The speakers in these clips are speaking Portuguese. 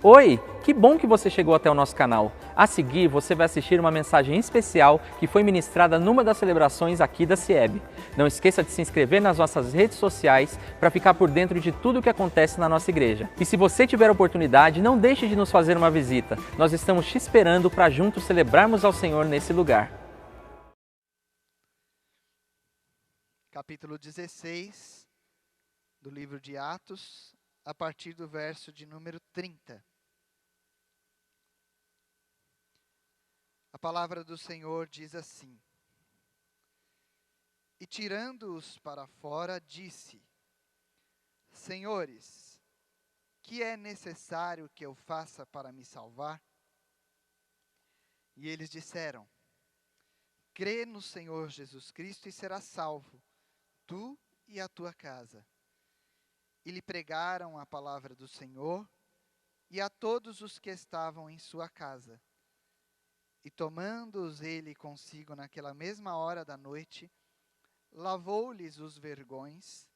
Oi, que bom que você chegou até o nosso canal. A seguir, você vai assistir uma mensagem especial que foi ministrada numa das celebrações aqui da CIEB. Não esqueça de se inscrever nas nossas redes sociais para ficar por dentro de tudo o que acontece na nossa igreja. E se você tiver a oportunidade, não deixe de nos fazer uma visita. Nós estamos te esperando para juntos celebrarmos ao Senhor nesse lugar. Capítulo 16 do livro de Atos, a partir do verso de número 30. A palavra do Senhor diz assim: E tirando-os para fora, disse: Senhores, que é necessário que eu faça para me salvar? E eles disseram: Crê no Senhor Jesus Cristo e serás salvo, tu e a tua casa. E lhe pregaram a palavra do Senhor e a todos os que estavam em sua casa. E tomando-os ele consigo naquela mesma hora da noite, lavou-lhes os vergões,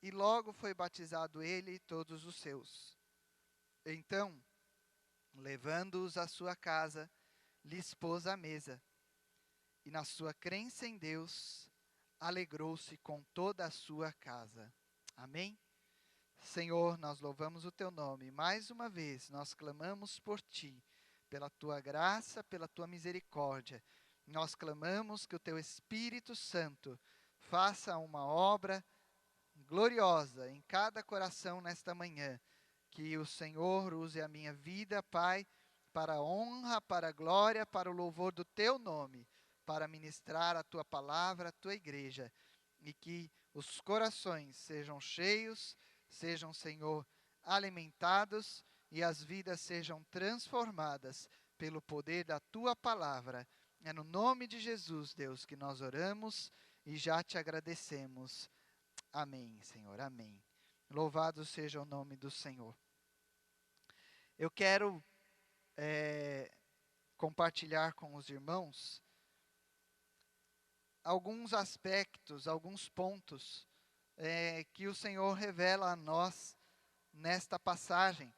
e logo foi batizado ele e todos os seus. Então, levando-os à sua casa, lhes pôs à mesa, e na sua crença em Deus, alegrou-se com toda a sua casa. Amém? Senhor, nós louvamos o teu nome. Mais uma vez, nós clamamos por ti, pela tua graça, pela tua misericórdia. Nós clamamos que o teu Espírito Santo faça uma obra gloriosa em cada coração nesta manhã. Que o Senhor use a minha vida, Pai, para a honra, para a glória, para o louvor do teu nome, para ministrar a tua palavra, a tua igreja. E que os corações sejam cheios, sejam, Senhor, alimentados e as vidas sejam transformadas pelo poder da tua palavra. É no nome de Jesus, Deus, que nós oramos e já te agradecemos. Amém, Senhor, amém. Louvado seja o nome do Senhor. Eu quero compartilhar com os irmãos alguns aspectos, alguns pontos que o Senhor revela a nós nesta passagem,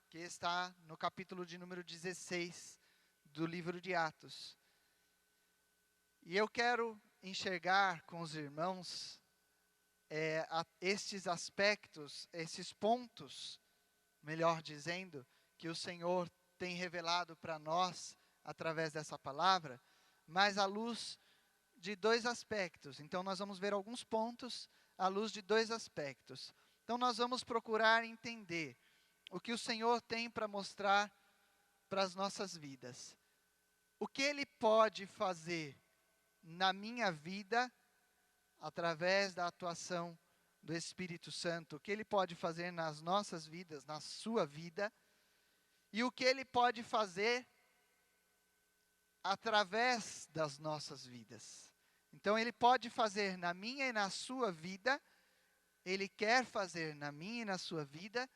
que está no capítulo de número 16 do livro de Atos. E eu quero enxergar com os irmãos estes aspectos, esses pontos, melhor dizendo, que o Senhor tem revelado para nós através dessa palavra, mas à luz de dois aspectos. Então nós vamos ver alguns pontos à luz de dois aspectos. Então nós vamos procurar entender o que o Senhor tem para mostrar para as nossas vidas. O que Ele pode fazer na minha vida através da atuação do Espírito Santo, o que Ele pode fazer nas nossas vidas, na sua vida, e o que Ele pode fazer através das nossas vidas. Então Ele pode fazer na minha e na sua vida, Ele quer fazer na minha e na sua vida,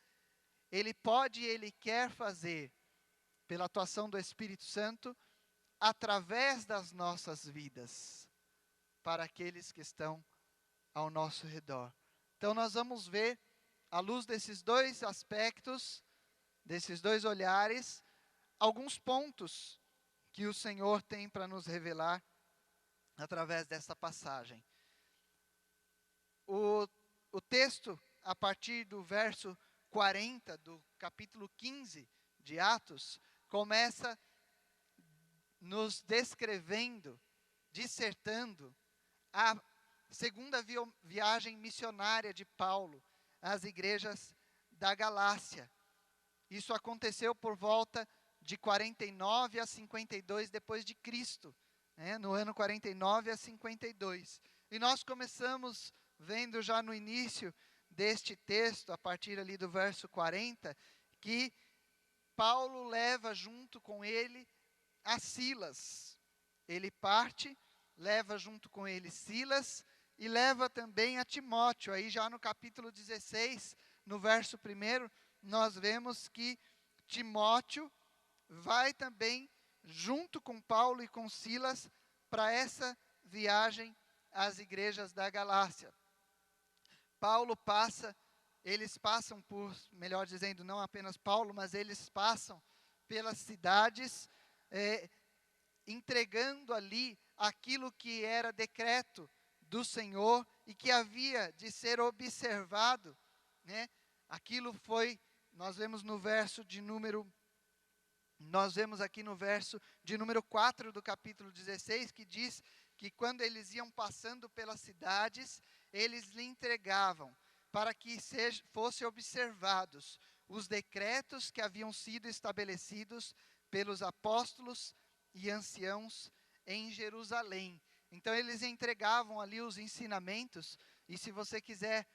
Ele pode e Ele quer fazer pela atuação do Espírito Santo através das nossas vidas, para aqueles que estão ao nosso redor. Então nós vamos ver, à luz desses dois aspectos, desses dois olhares, alguns pontos que o Senhor tem para nos revelar através dessa passagem. O texto, a partir do verso 40 do capítulo 15 de Atos, começa nos descrevendo, dissertando a segunda viagem missionária de Paulo às igrejas da Galácia. Isso aconteceu por volta de 49 a 52 depois de Cristo, no ano 49 a 52. E nós começamos vendo já no início deste texto, a partir ali do verso 40, que Paulo leva junto com ele a Silas. Ele parte, leva junto com ele Silas e leva também a Timóteo. Aí já no capítulo 16, no verso 1, nós vemos que Timóteo vai também junto com Paulo e com Silas para essa viagem às igrejas da Galácia. Paulo passa eles passam por, melhor dizendo, não apenas Paulo, mas eles passam pelas cidades, entregando ali aquilo que era decreto do Senhor e que havia de ser observado, né? Aquilo foi, nós vemos aqui no verso de número 4 do capítulo 16, que diz que quando eles iam passando pelas cidades, eles lhe entregavam para que fossem observados os decretos que haviam sido estabelecidos pelos apóstolos e anciãos em Jerusalém. Então eles entregavam ali os ensinamentos, e se você quiser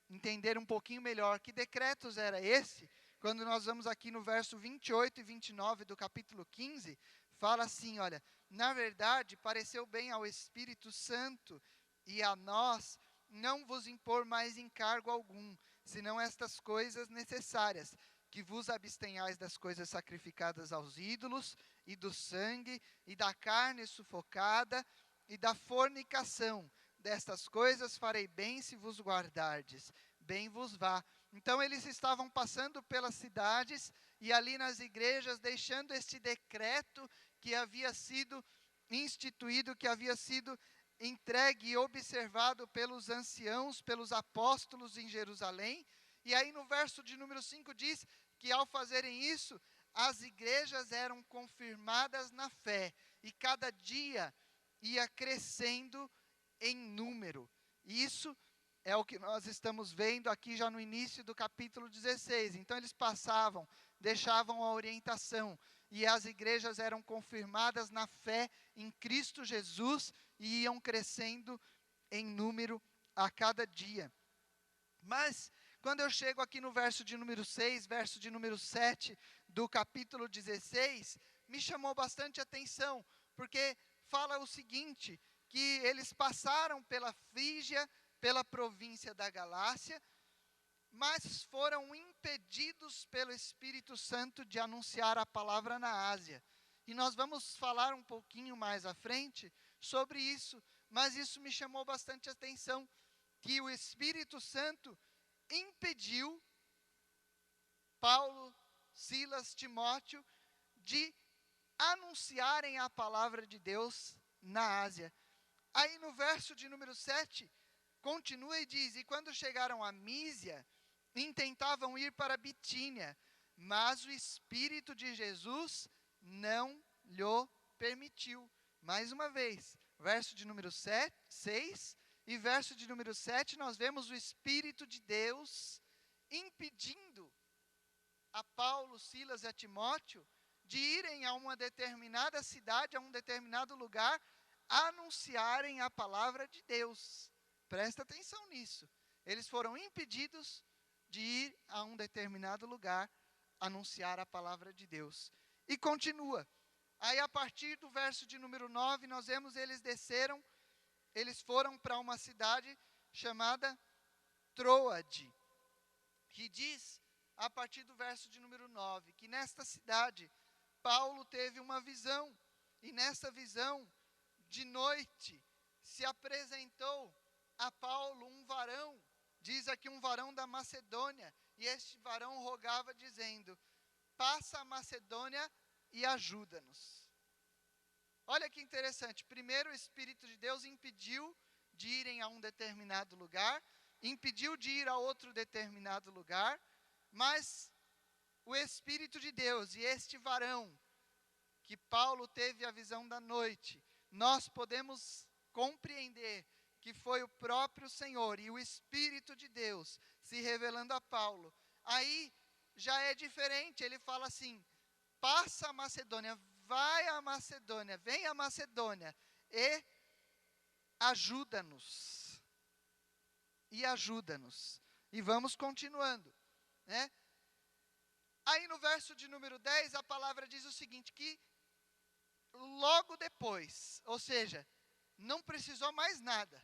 entender um pouquinho melhor que decretos era esse, quando nós vamos aqui no verso 28 e 29 do capítulo 15, fala assim, olha, na verdade pareceu bem ao Espírito Santo e a nós não vos impor mais encargo algum, senão estas coisas necessárias, que vos abstenhais das coisas sacrificadas aos ídolos, e do sangue, e da carne sufocada, e da fornicação. Destas coisas farei bem se vos guardardes, bem vos vá. Então eles estavam passando pelas cidades e ali nas igrejas, deixando este decreto que havia sido instituído, que havia sido entregue e observado pelos anciãos, pelos apóstolos em Jerusalém. E aí no verso de número 5 diz que ao fazerem isso, as igrejas eram confirmadas na fé, e cada dia ia crescendo em número. Isso é o que nós estamos vendo aqui já no início do capítulo 16. Então eles passavam, deixavam a orientação, e as igrejas eram confirmadas na fé em Cristo Jesus e iam crescendo em número a cada dia. Mas quando eu chego aqui no verso de número 6, verso de número 7 do capítulo 16, me chamou bastante atenção, porque fala o seguinte, que eles passaram pela Frígia, pela província da Galácia, mas foram impedidos pelo Espírito Santo de anunciar a palavra na Ásia. E nós vamos falar um pouquinho mais à frente sobre isso, mas isso me chamou bastante atenção, que o Espírito Santo impediu Paulo, Silas, Timóteo de anunciarem a palavra de Deus na Ásia. Aí no verso de número 7, continua e diz, e quando chegaram a Mísia, intentavam ir para Bitínia, mas o Espírito de Jesus não lhe permitiu. Mais uma vez, verso de número 6 e verso de número 7, nós vemos o Espírito de Deus impedindo a Paulo, Silas e a Timóteo de irem a uma determinada cidade, a um determinado lugar, anunciarem a palavra de Deus. Presta atenção nisso. Eles foram impedidos de ir a um determinado lugar, anunciar a palavra de Deus. E continua. Aí a partir do verso de número 9, nós vemos eles desceram, eles foram para uma cidade chamada Troade, que diz, a partir do verso de número 9, que nesta cidade Paulo teve uma visão, e nessa visão, de noite, se apresentou a Paulo um varão, diz aqui um varão da Macedônia, e este varão rogava dizendo, passa a Macedônia e ajuda-nos. Olha que interessante, primeiro o Espírito de Deus impediu de irem a um determinado lugar, impediu de ir a outro determinado lugar, mas o Espírito de Deus e este varão, que Paulo teve a visão da noite, nós podemos compreender que foi o próprio Senhor e o Espírito de Deus se revelando a Paulo. Aí já é diferente, ele fala assim, passa a Macedônia, vai a Macedônia, vem a Macedônia e ajuda-nos. E ajuda-nos. E vamos continuando, né? Aí no verso de número 10, a palavra diz o seguinte, que logo depois, ou seja, não precisou mais nada.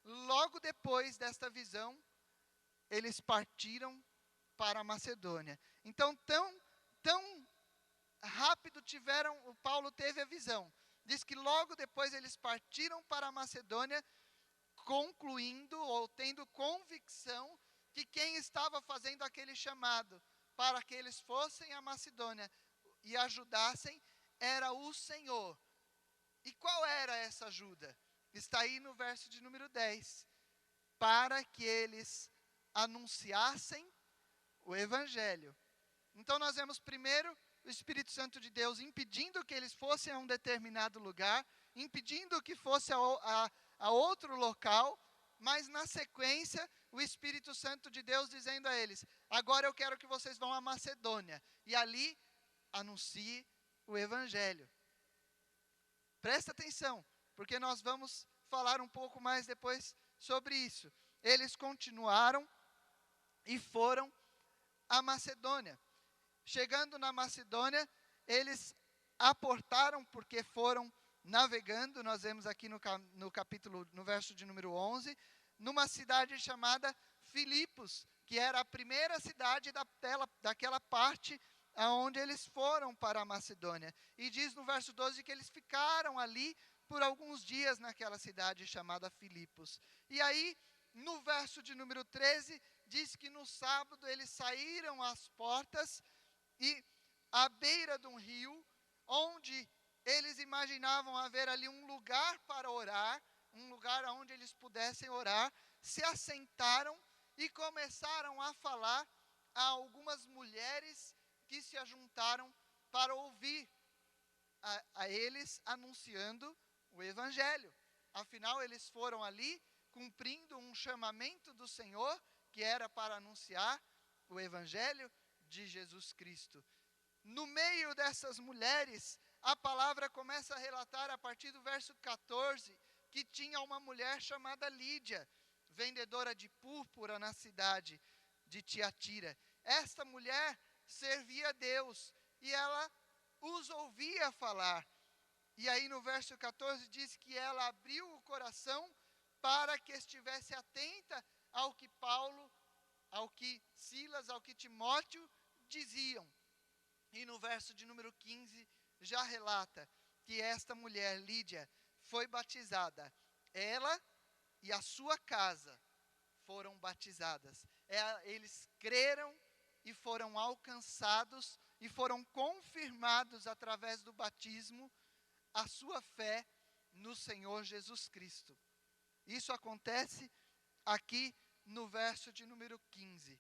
Logo depois desta visão, eles partiram para a Macedônia. Então, tão rápido o Paulo teve a visão. Diz que logo depois eles partiram para a Macedônia, concluindo ou tendo convicção que quem estava fazendo aquele chamado para que eles fossem à Macedônia e ajudassem era o Senhor. E qual era essa ajuda? Está aí no verso de número 10. Para que eles anunciassem o Evangelho. Então nós vemos primeiro o Espírito Santo de Deus impedindo que eles fossem a um determinado lugar, impedindo que fosse a outro local, mas na sequência o Espírito Santo de Deus dizendo a eles: agora eu quero que vocês vão à Macedônia e ali anuncie o Evangelho. Presta atenção, porque nós vamos falar um pouco mais depois sobre isso. Eles continuaram e foram à Macedônia. Chegando na Macedônia, eles aportaram porque foram navegando, nós vemos aqui no capítulo, no verso de número 11, numa cidade chamada Filipos, que era a primeira cidade daquela parte aonde eles foram para a Macedônia. E diz no verso 12 que eles ficaram ali por alguns dias naquela cidade chamada Filipos. E aí, no verso de número 13, diz que no sábado eles saíram às portas e à beira de um rio, onde eles imaginavam haver ali um lugar para orar, um lugar onde eles pudessem orar, se assentaram e começaram a falar a algumas mulheres que se ajuntaram para ouvir a eles anunciando o Evangelho. Afinal, eles foram ali cumprindo um chamamento do Senhor, que era para anunciar o Evangelho de Jesus Cristo. No meio dessas mulheres, a palavra começa a relatar a partir do verso 14, que tinha uma mulher chamada Lídia, vendedora de púrpura na cidade de Tiatira. Esta mulher servia a Deus e ela os ouvia falar. E aí no verso 14 diz que ela abriu o coração para que estivesse atenta ao que Paulo, ao que Silas, ao que Timóteo diziam. E no verso de número 15 já relata que esta mulher, Lídia, foi batizada. Ela e a sua casa foram batizadas. Eles creram e foram alcançados e foram confirmados através do batismo a sua fé no Senhor Jesus Cristo. Isso acontece aqui no verso de número 15.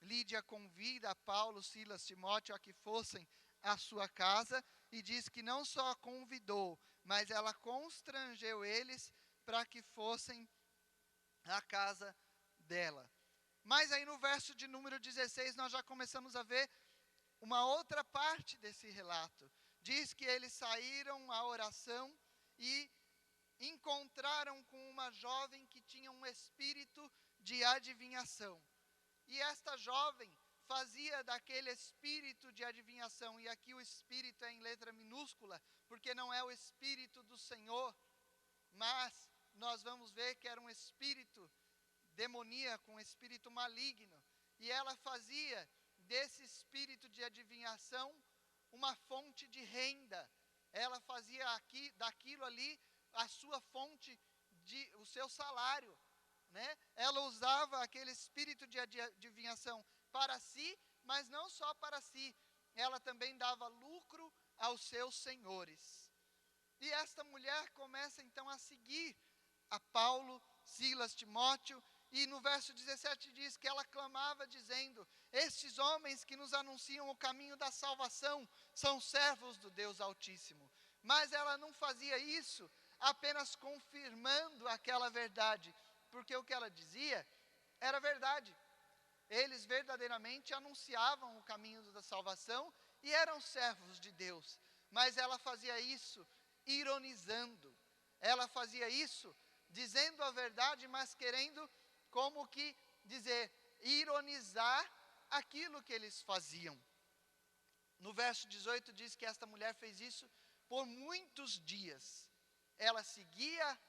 Lídia convida Paulo, Silas, Timóteo a que fossem à sua casa e diz que não só convidou, mas ela constrangeu eles para que fossem à casa dela. Mas aí no verso de número 16 nós já começamos a ver uma outra parte desse relato. Diz que eles saíram à oração e encontraram com uma jovem que tinha um espírito de adivinhação. E esta jovem fazia daquele espírito de adivinhação, e aqui o espírito é em letra minúscula, porque não é o espírito do Senhor, mas nós vamos ver que era um espírito demoníaco, um espírito maligno. E ela fazia desse espírito de adivinhação uma fonte de renda. Ela fazia daquilo ali a sua fonte, o seu salário. Né? Ela usava aquele espírito de adivinhação para si, mas não só para si. Ela também dava lucro aos seus senhores. E esta mulher começa então a seguir a Paulo, Silas, Timóteo, e no verso 17 diz que ela clamava dizendo: estes homens que nos anunciam o caminho da salvação são servos do Deus Altíssimo. Mas ela não fazia isso apenas confirmando aquela verdade, porque o que ela dizia era verdade. Eles verdadeiramente anunciavam o caminho da salvação e eram servos de Deus. Mas ela fazia isso ironizando. Ela fazia isso dizendo a verdade, mas querendo como que dizer, ironizar aquilo que eles faziam. No verso 18 diz que esta mulher fez isso por muitos dias. Ela seguia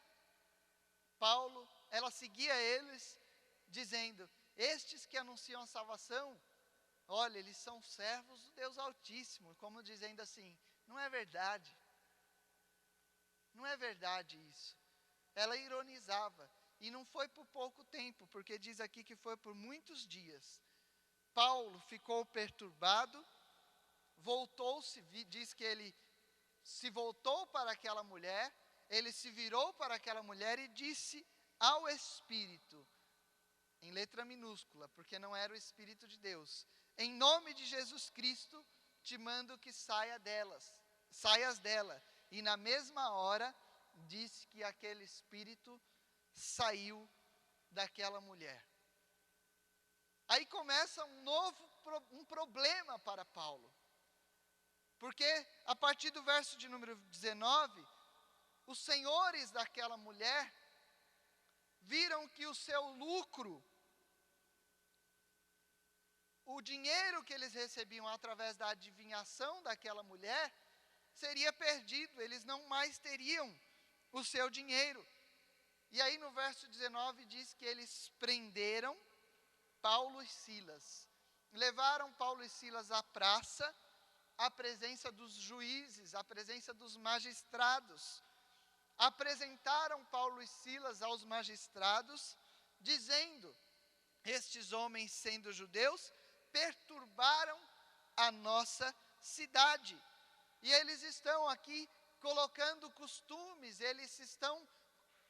Paulo, ela seguia eles, dizendo: estes que anunciam a salvação, olha, eles são servos do Deus Altíssimo, como dizendo assim, não é verdade. Não é verdade isso. Ela ironizava. E não foi por pouco tempo, porque diz aqui que foi por muitos dias. Paulo ficou perturbado, voltou-se, diz que ele se voltou para aquela mulher, ele se virou para aquela mulher e disse ao Espírito, em letra minúscula, porque não era o Espírito de Deus: em nome de Jesus Cristo, te mando que saias dela. E na mesma hora, disse que aquele espírito saiu daquela mulher. Aí começa um problema para Paulo. Porque a partir do verso de número 19, os senhores daquela mulher viram que o seu lucro, o dinheiro que eles recebiam através da adivinhação daquela mulher, seria perdido, eles não mais teriam o seu dinheiro. E aí no verso 19 diz que eles prenderam Paulo e Silas. Levaram Paulo e Silas à praça, à presença dos juízes, à presença dos magistrados. Apresentaram Paulo e Silas aos magistrados, dizendo: estes homens, sendo judeus, perturbaram a nossa cidade. E eles estão aqui colocando costumes, eles estão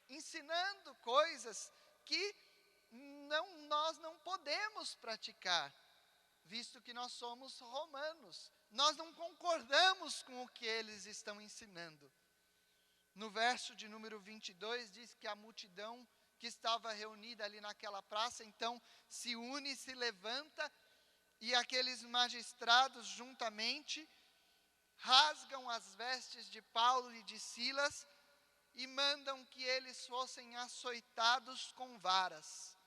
ensinando coisas que nós não podemos praticar, visto que nós somos romanos. Nós não concordamos com o que eles estão ensinando. No verso de número 22 diz que a multidão que estava reunida ali naquela praça, então se une, se levanta, e aqueles magistrados juntamente rasgam as vestes de Paulo e de Silas e mandam que eles fossem açoitados com varas.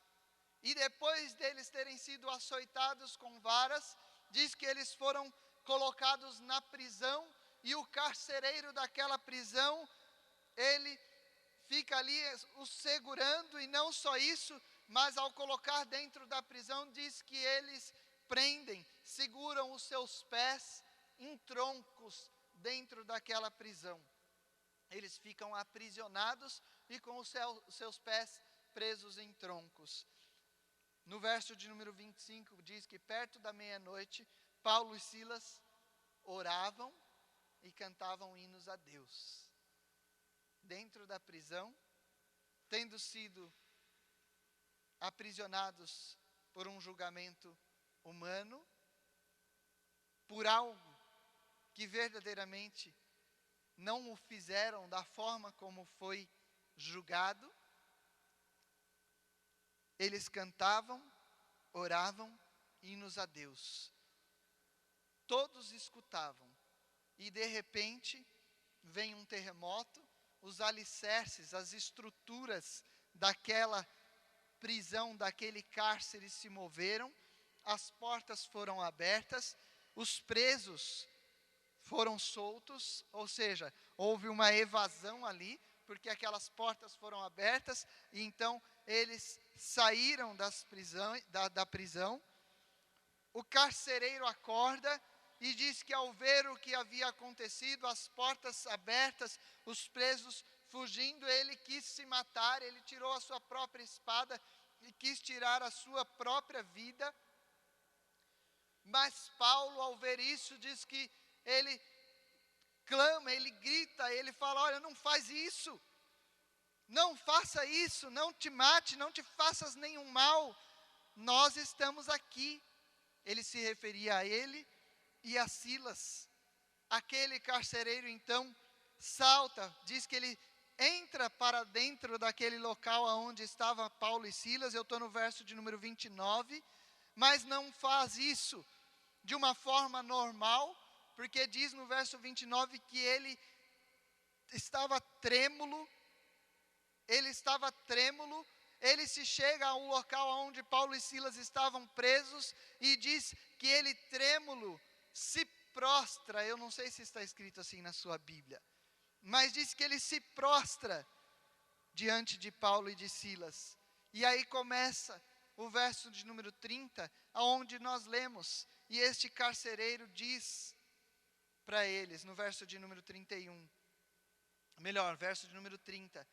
E depois deles terem sido açoitados com varas, diz que eles foram colocados na prisão, e o carcereiro daquela prisão, ele fica ali os segurando, e não só isso, mas ao colocar dentro da prisão, diz que eles prendem, seguram os seus pés em troncos dentro daquela prisão. Eles ficam aprisionados e com os seus pés presos em troncos. No verso de número 25 diz que perto da meia-noite, Paulo e Silas oravam e cantavam hinos a Deus. Dentro da prisão, tendo sido aprisionados por um julgamento humano, por algo que verdadeiramente não o fizeram da forma como foi julgado, eles cantavam, oravam hinos a Deus. Todos escutavam, e de repente vem um terremoto, os alicerces, as estruturas daquela prisão, daquele cárcere se moveram, as portas foram abertas, os presos foram soltos, ou seja, houve uma evasão ali, porque aquelas portas foram abertas, e então eles saíram da prisão. O carcereiro acorda e diz que ao ver o que havia acontecido, as portas abertas, os presos fugindo, ele quis se matar, ele tirou a sua própria espada e quis tirar a sua própria vida. Mas Paulo, ao ver isso, diz que ele clama, ele grita, ele fala: olha, não faz isso, não faça isso, não te mate, não te faças nenhum mal, nós estamos aqui. Ele se referia a ele e a Silas. Aquele carcereiro então salta, diz que ele entra para dentro daquele local onde estava Paulo e Silas. Eu estou no verso de número 29, mas não faz isso de uma forma normal, porque diz no verso 29 que ele estava trêmulo, ele se chega ao local onde Paulo e Silas estavam presos, e diz que ele trêmulo se prostra. Eu não sei se está escrito assim na sua Bíblia, mas diz que ele se prostra diante de Paulo e de Silas. E aí começa o verso de número 30, aonde nós lemos: e este carcereiro diz para eles, no verso de número 31, verso de número 30,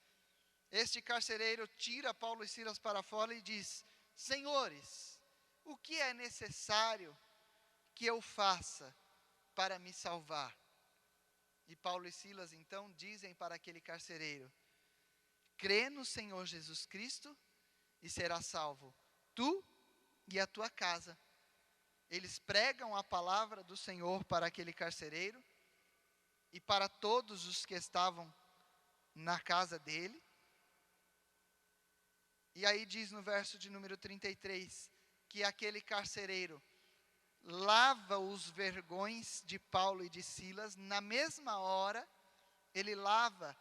Este carcereiro tira Paulo e Silas para fora e diz: Senhores, o que é necessário que eu faça para me salvar? E Paulo e Silas então dizem para aquele carcereiro: crê no Senhor Jesus Cristo e serás salvo, tu e a tua casa. Eles pregam a palavra do Senhor para aquele carcereiro e para todos os que estavam na casa dele. E aí diz no verso de número 33, que aquele carcereiro lava os vergões de Paulo e de Silas. Na mesma hora, ele lava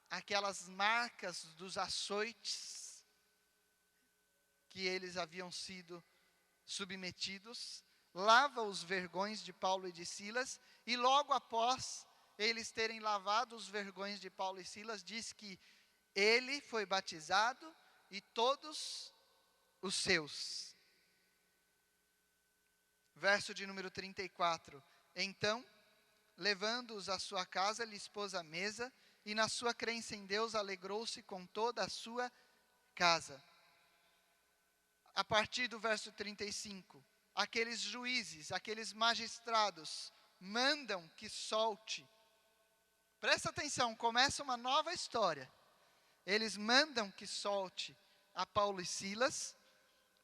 aquelas marcas dos açoites que eles haviam sido submetidos, lava os vergões de Paulo e de Silas, e logo após eles terem lavado os vergões de Paulo e Silas, diz que ele foi batizado e todos os seus. Verso de número 34. Então, levando-os à sua casa, lhes pôs a mesa, e na sua crença em Deus alegrou-se com toda a sua casa. A partir do verso 35, aqueles juízes, aqueles magistrados, mandam que solte. Presta atenção, começa uma nova história. Eles mandam que solte a Paulo e Silas.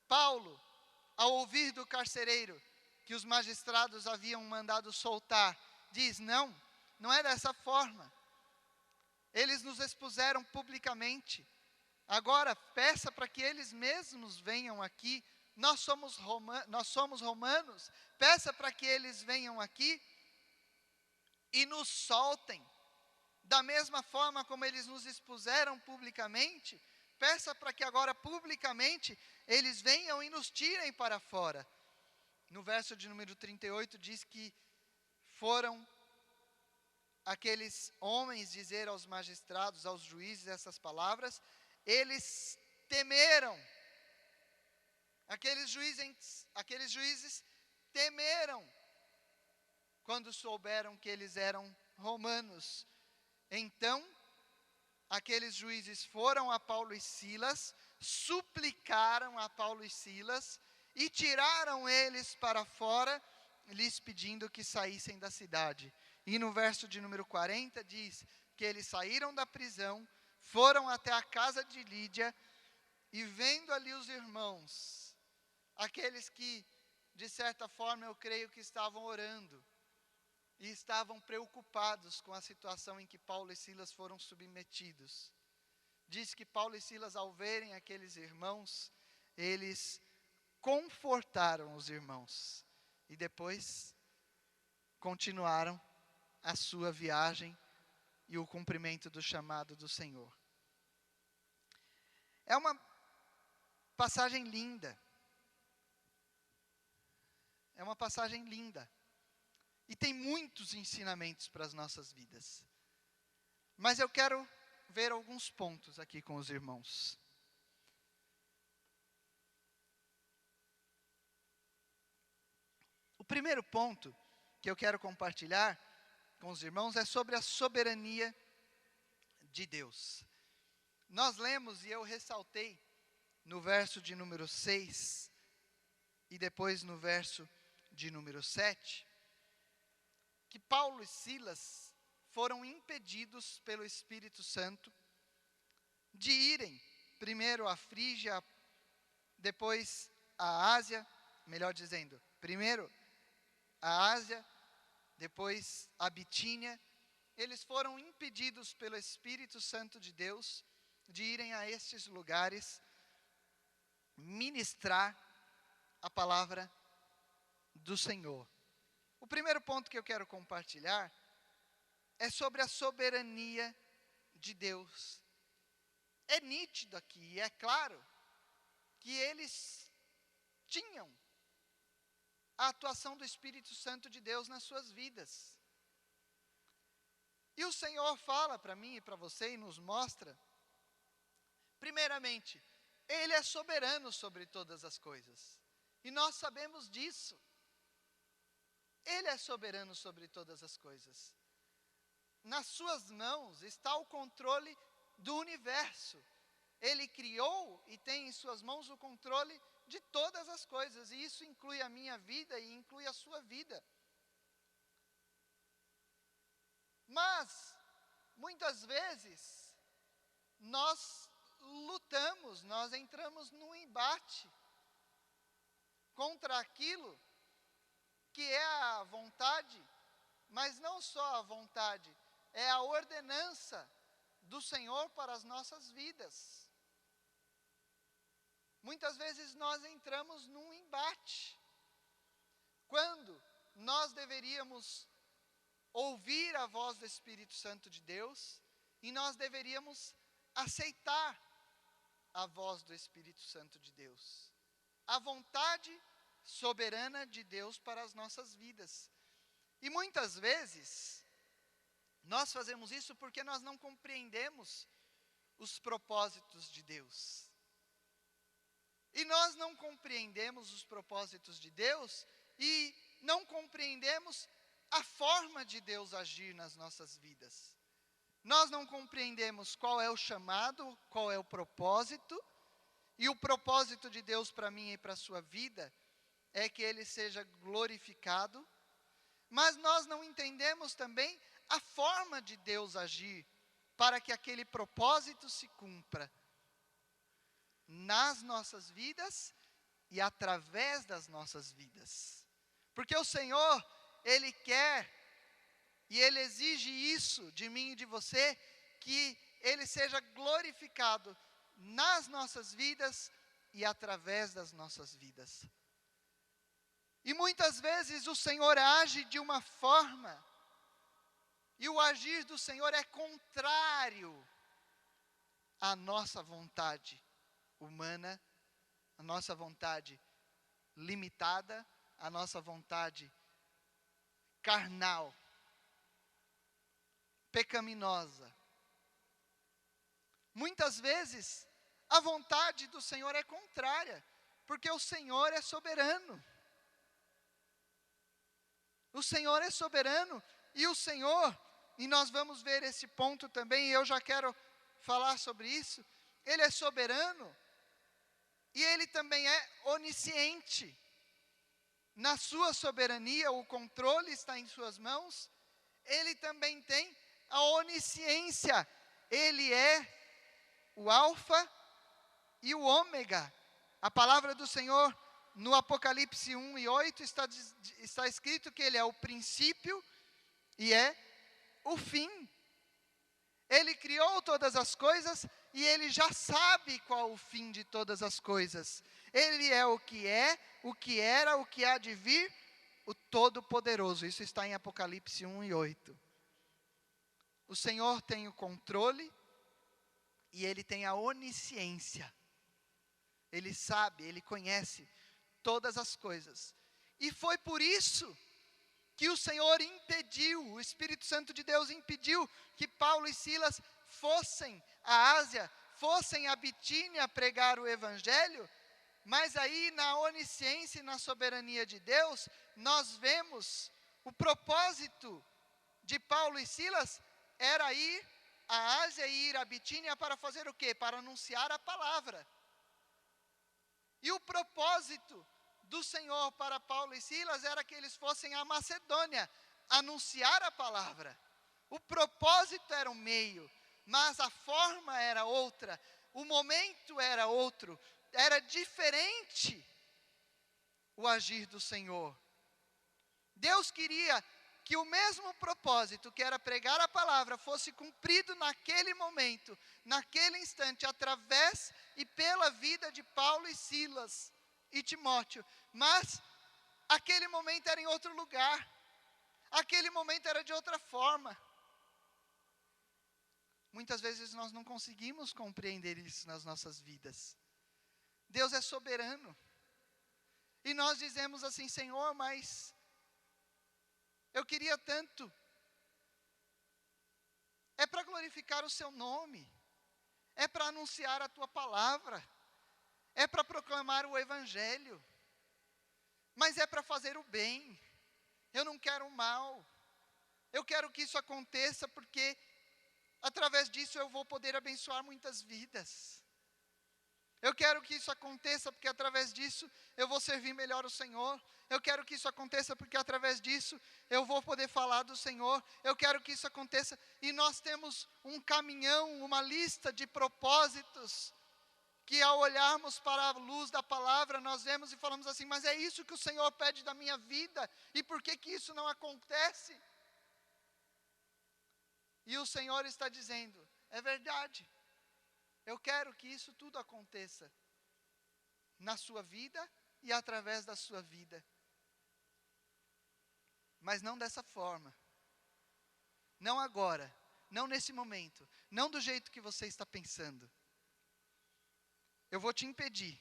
Paulo, ao ouvir do carcereiro que os magistrados haviam mandado soltar, diz: não é dessa forma. Eles nos expuseram publicamente. Agora peça para que eles mesmos venham aqui. Nós somos romanos. Peça para que eles venham aqui e nos soltem. Da mesma forma como eles nos expuseram publicamente, peça para que agora publicamente eles venham e nos tirem para fora. No verso de número 38 diz que foram aqueles homens dizer aos magistrados, aos juízes essas palavras. Eles temeram. Aqueles juízes temeram quando souberam que eles eram romanos. Então, aqueles juízes foram a Paulo e Silas, suplicaram a Paulo e Silas e tiraram eles para fora, lhes pedindo que saíssem da cidade. E no verso de número 40 diz que eles saíram da prisão, foram até a casa de Lídia e vendo ali os irmãos, aqueles que de certa forma eu creio que estavam orando e estavam preocupados com a situação em que Paulo e Silas foram submetidos. Diz que Paulo e Silas, ao verem aqueles irmãos, eles confortaram os irmãos e depois continuaram a sua viagem e o cumprimento do chamado do Senhor. É uma passagem linda. É uma passagem linda. E tem muitos ensinamentos para as nossas vidas. Mas eu quero ver alguns pontos aqui com os irmãos. O primeiro ponto que eu quero compartilhar com os irmãos é sobre a soberania de Deus. Nós lemos e eu ressaltei no verso de número 6 e depois no verso de número 7, que Paulo e Silas foram impedidos pelo Espírito Santo de irem primeiro à Frígia, depois à Ásia, melhor dizendo, primeiro à Ásia, depois à Bitínia. Eles foram impedidos pelo Espírito Santo de Deus de irem a estes lugares ministrar a palavra do Senhor. O primeiro ponto que eu quero compartilhar é sobre a soberania de Deus. É nítido aqui, é claro, que eles tinham a atuação do Espírito Santo de Deus nas suas vidas. E o Senhor fala para mim e para você e nos mostra, primeiramente, Ele é soberano sobre todas as coisas. E nós sabemos disso. Ele é soberano sobre todas as coisas. Nas suas mãos está o controle do universo. Ele criou e tem em suas mãos o controle de todas as coisas, e isso inclui a minha vida e inclui a sua vida. Mas, muitas vezes, nós lutamos, nós entramos num embate contra aquilo que é a vontade, mas não só a vontade, é a ordenança do Senhor para as nossas vidas. Muitas vezes nós entramos num embate, quando nós deveríamos ouvir a voz do Espírito Santo de Deus, e nós deveríamos aceitar a voz do Espírito Santo de Deus, a vontade soberana de Deus para as nossas vidas. E muitas vezes, nós fazemos isso porque nós não compreendemos os propósitos de Deus. E nós não compreendemos os propósitos de Deus e não compreendemos a forma de Deus agir nas nossas vidas. Nós não compreendemos qual é o chamado, qual é o propósito, e o propósito de Deus para mim e para a sua vida é que Ele seja glorificado, mas nós não entendemos também a forma de Deus agir para que aquele propósito se cumpra nas nossas vidas e através das nossas vidas. Porque o Senhor, Ele quer e Ele exige isso de mim e de você, que Ele seja glorificado nas nossas vidas e através das nossas vidas. E muitas vezes o Senhor age de uma forma, e o agir do Senhor é contrário à nossa vontade humana, à nossa vontade limitada, à nossa vontade carnal, pecaminosa. Muitas vezes a vontade do Senhor é contrária, porque o Senhor é soberano. O Senhor é soberano, e o Senhor, e nós vamos ver esse ponto também, e eu já quero falar sobre isso. Ele é soberano, e Ele também é onisciente. Na sua soberania, o controle está em suas mãos. Ele também tem a onisciência. Ele é o alfa e o ômega. A palavra do Senhor no Apocalipse 1:8 está escrito que Ele é o princípio e é o fim. Ele criou todas as coisas e Ele já sabe qual o fim de todas as coisas. Ele é, o que era, o que há de vir, o Todo-Poderoso. Isso está em Apocalipse 1:8. O Senhor tem o controle e Ele tem a onisciência. Ele sabe, Ele conhece todas as coisas. E foi por isso que o Senhor impediu, o Espírito Santo de Deus impediu que Paulo e Silas fossem à Ásia, fossem a Bitínia pregar o Evangelho. Mas aí, na onisciência e na soberania de Deus, nós vemos o propósito de Paulo e Silas era ir à Ásia e ir à Bitínia para fazer o quê? Para anunciar a palavra. E o propósito do Senhor para Paulo e Silas era que eles fossem à Macedônia anunciar a palavra. O propósito era o meio, mas a forma era outra, o momento era outro, era diferente o agir do Senhor. Deus queria que o mesmo propósito, que era pregar a palavra, fosse cumprido naquele momento, naquele instante, através e pela vida de Paulo e Silas e Timóteo. Mas aquele momento era em outro lugar, aquele momento era de outra forma. Muitas vezes nós não conseguimos compreender isso nas nossas vidas. Deus é soberano. E nós dizemos assim: Senhor, mas eu queria tanto. É para glorificar o seu nome. É para anunciar a tua palavra. É para proclamar o Evangelho. Mas é para fazer o bem. Eu não quero o mal. Eu quero que isso aconteça porque Através disso eu vou poder abençoar muitas vidas. Eu quero que isso aconteça porque através disso eu vou servir melhor o Senhor. Eu quero que isso aconteça porque através disso eu vou poder falar do Senhor. Eu quero que isso aconteça. E nós temos um caminhão, uma lista de propósitos que ao olharmos para a luz da palavra, nós vemos e falamos assim, mas é isso que o Senhor pede da minha vida, e por que que isso não acontece? E o Senhor está dizendo, é verdade, eu quero que isso tudo aconteça, na sua vida e através da sua vida. Mas não dessa forma, não agora, não nesse momento, não do jeito que você está pensando. Eu vou te impedir.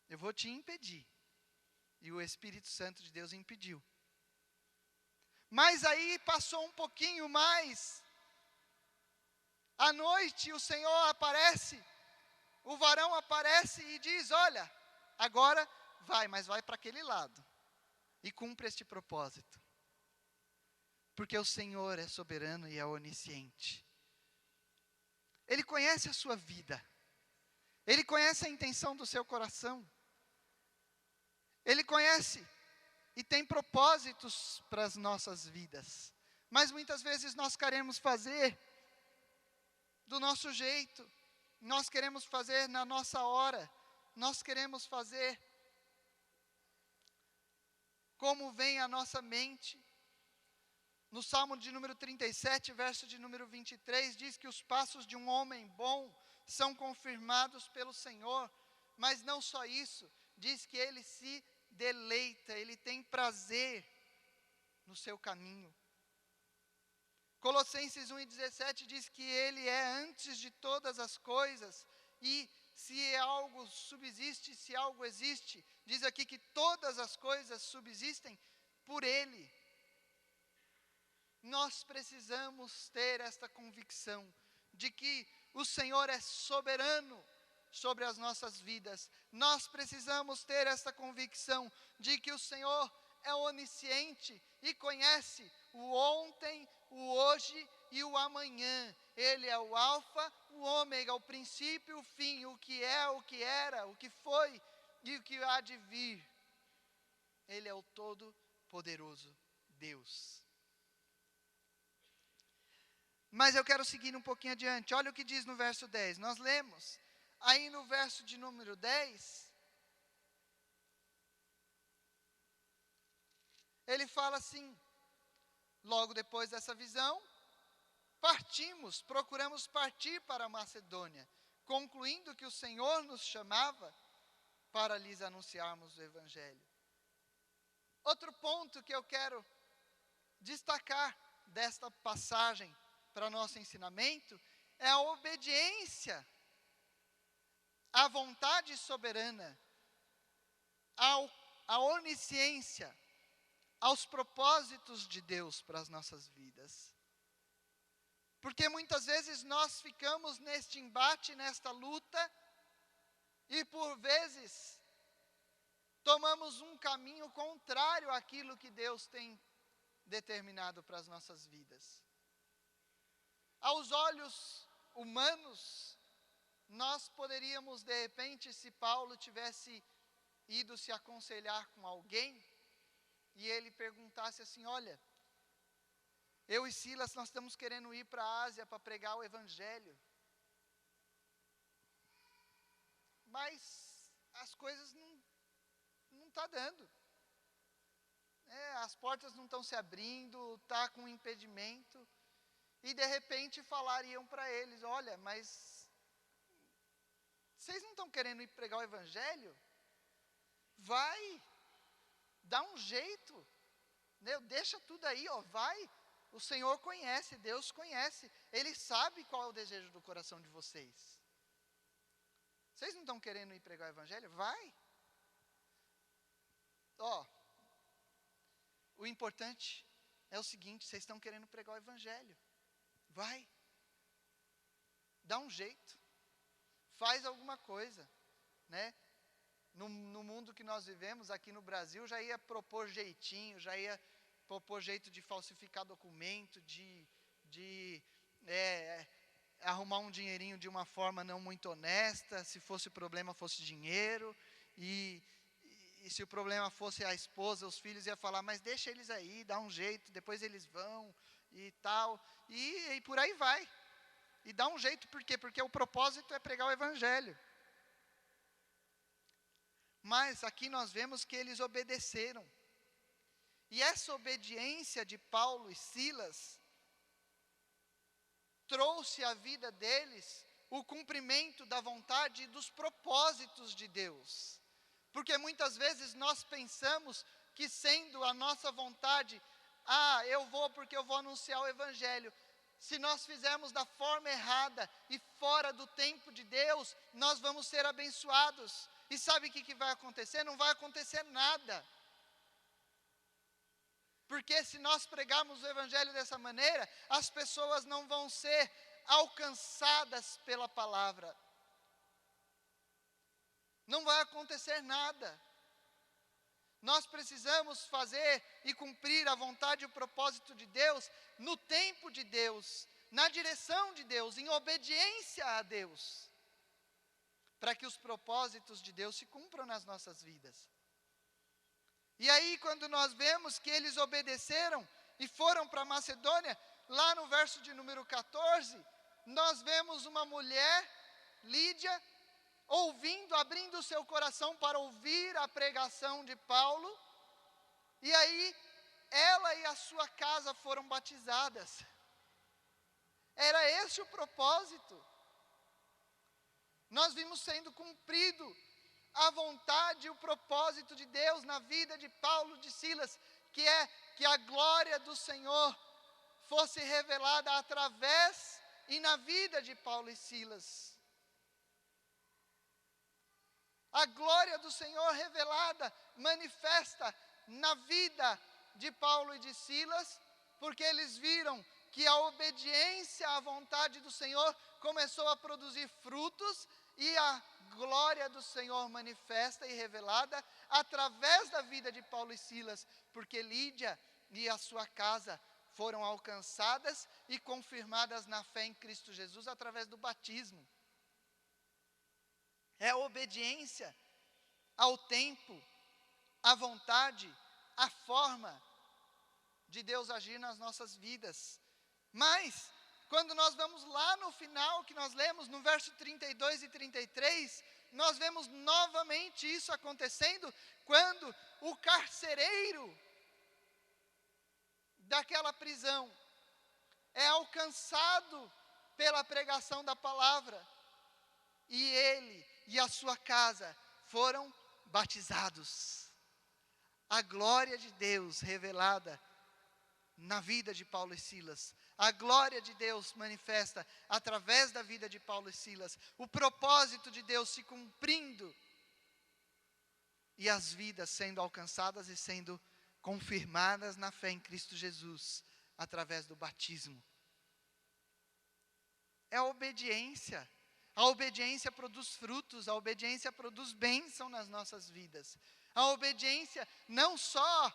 Eu vou te impedir. E o Espírito Santo de Deus impediu. Mas aí passou um pouquinho mais. À noite o Senhor aparece. O varão aparece e diz, olha, agora vai, mas vai para aquele lado. E cumpre este propósito. Porque o Senhor é soberano e é onisciente. Ele conhece a sua vida. Ele conhece a intenção do seu coração. Ele conhece e tem propósitos para as nossas vidas. Mas muitas vezes nós queremos fazer do nosso jeito. Nós queremos fazer na nossa hora. Nós queremos fazer como vem à nossa mente. No Salmo de número 37, verso de número 23, diz que os passos de um homem bom são confirmados pelo Senhor, mas não só isso, diz que ele se deleita, ele tem prazer no seu caminho. Colossenses 1,17 diz que ele é antes de todas as coisas, e se algo subsiste, se algo existe, diz aqui que todas as coisas subsistem por ele. Nós precisamos ter esta convicção de que o Senhor é soberano sobre as nossas vidas. Nós precisamos ter esta convicção de que o Senhor é onisciente e conhece o ontem, o hoje e o amanhã. Ele é o alfa, o ômega, o princípio, o fim, o que é, o que era, o que foi e o que há de vir. Ele é o todo-poderoso Deus. Mas eu quero seguir um pouquinho adiante. Olha o que diz no verso 10. Nós lemos. Aí no verso de número 10, ele fala assim, logo depois dessa visão, partimos, procuramos partir para a Macedônia, concluindo que o Senhor nos chamava para lhes anunciarmos o Evangelho. Outro ponto que eu quero destacar desta passagem para nosso ensinamento é a obediência à vontade soberana, à onisciência, aos propósitos de Deus para as nossas vidas. Porque muitas vezes nós ficamos neste embate, nesta luta, e por vezes tomamos um caminho contrário àquilo que Deus tem determinado para as nossas vidas. Aos olhos humanos, nós poderíamos, de repente, se Paulo tivesse ido se aconselhar com alguém, e ele perguntasse assim, olha, eu e Silas, nós estamos querendo ir para a Ásia para pregar o Evangelho. Mas as coisas não estão dando. As portas não estão se abrindo, está com impedimento. E de repente falariam para eles, olha, mas vocês não estão querendo ir pregar o Evangelho? Vai, dá um jeito, deixa tudo aí, vai. O Senhor conhece, Deus conhece, Ele sabe qual é o desejo do coração de vocês. Vocês não estão querendo ir pregar o Evangelho? Vai. O importante é o seguinte, vocês estão querendo pregar o Evangelho. Vai. Dá um jeito. Faz alguma coisa, né? No mundo que nós vivemos, aqui no Brasil, já ia propor jeitinho, já ia propor jeito de falsificar documento, de arrumar um dinheirinho de uma forma não muito honesta. Se fosse o problema, fosse dinheiro. E se o problema fosse a esposa, os filhos, ia falar, mas deixa eles aí, dá um jeito, depois eles vão e tal. E por aí vai. E dá um jeito, por quê? Porque o propósito é pregar o evangelho. Mas aqui nós vemos que eles obedeceram. E essa obediência de Paulo e Silas trouxe à vida deles o cumprimento da vontade e dos propósitos de Deus. Porque muitas vezes nós pensamos que, sendo a nossa vontade, eu vou porque eu vou anunciar o evangelho. Se nós fizermos da forma errada e fora do tempo de Deus, nós vamos ser abençoados. E sabe o que vai acontecer? Não vai acontecer nada. Porque se nós pregarmos o evangelho dessa maneira, as pessoas não vão ser alcançadas pela palavra. Não vai acontecer nada. Nós precisamos fazer e cumprir a vontade e o propósito de Deus no tempo de Deus, na direção de Deus, em obediência a Deus, para que os propósitos de Deus se cumpram nas nossas vidas. E aí, quando nós vemos que eles obedeceram e foram para Macedônia, lá no verso de número 14, nós vemos uma mulher, Lídia, abrindo o seu coração para ouvir a pregação de Paulo, e aí ela e a sua casa foram batizadas. Era esse o propósito. Nós vimos sendo cumprido a vontade e o propósito de Deus na vida de Paulo e de Silas, que é que a glória do Senhor fosse revelada através e na vida de Paulo e Silas. A glória do Senhor revelada, manifesta na vida de Paulo e de Silas, porque eles viram que a obediência à vontade do Senhor começou a produzir frutos, e a glória do Senhor manifesta e revelada através da vida de Paulo e Silas, porque Lídia e a sua casa foram alcançadas e confirmadas na fé em Cristo Jesus através do batismo. É a obediência ao tempo, à vontade, à forma de Deus agir nas nossas vidas. Mas, quando nós vamos lá no final, que nós lemos no verso 32 e 33, nós vemos novamente isso acontecendo, quando o carcereiro daquela prisão é alcançado pela pregação da palavra, e ele e a sua casa foram batizados. A glória de Deus revelada na vida de Paulo e Silas, a glória de Deus manifesta através da vida de Paulo e Silas, o propósito de Deus se cumprindo, e as vidas sendo alcançadas e sendo confirmadas na fé em Cristo Jesus, através do batismo. É a obediência. A obediência produz frutos, a obediência produz bênção nas nossas vidas. A obediência não só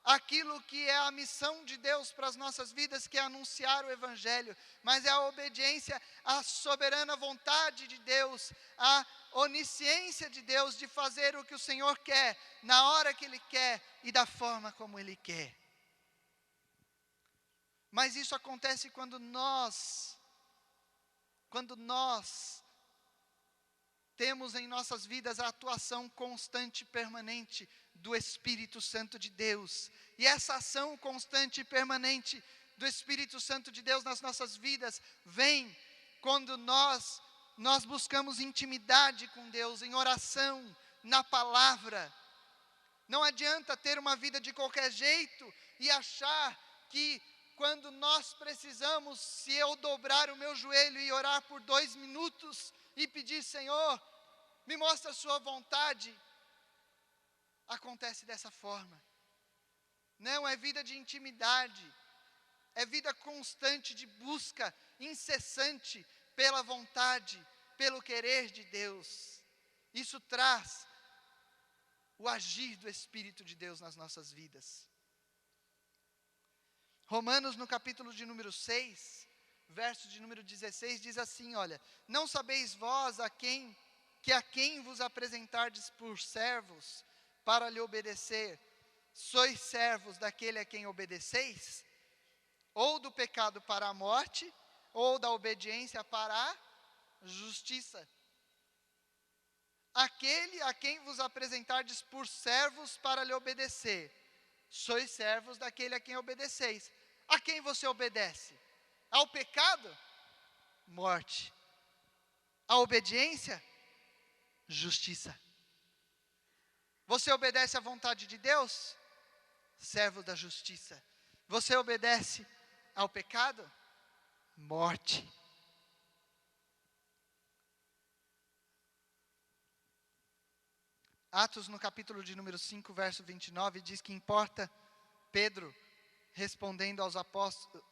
aquilo que é a missão de Deus para as nossas vidas, que é anunciar o evangelho, mas é a obediência à soberana vontade de Deus, à onisciência de Deus de fazer o que o Senhor quer, na hora que Ele quer e da forma como Ele quer. Mas isso acontece quando nós temos em nossas vidas a atuação constante e permanente do Espírito Santo de Deus. E essa ação constante e permanente do Espírito Santo de Deus nas nossas vidas vem quando nós buscamos intimidade com Deus, em oração, na palavra. Não adianta ter uma vida de qualquer jeito e achar que quando nós precisamos, se eu dobrar o meu joelho e orar por 2 minutos e pedir, Senhor, me mostra a sua vontade, acontece dessa forma. Não, é vida de intimidade, é vida constante de busca incessante pela vontade, pelo querer de Deus. Isso traz o agir do Espírito de Deus nas nossas vidas. Romanos, no capítulo de número 6, verso de número 16, diz assim, olha: não sabeis vós a quem vos apresentardes por servos para lhe obedecer, sois servos daquele a quem obedeceis? Ou do pecado para a morte, ou da obediência para a justiça. Aquele a quem vos apresentardes por servos para lhe obedecer, sois servos daquele a quem obedeceis. A quem você obedece? Ao pecado? Morte. A obediência? Justiça. Você obedece à vontade de Deus? Servo da justiça. Você obedece ao pecado? Morte. Atos, no capítulo de número 5, verso 29, diz que importa Pedro respondendo aos apóstolos.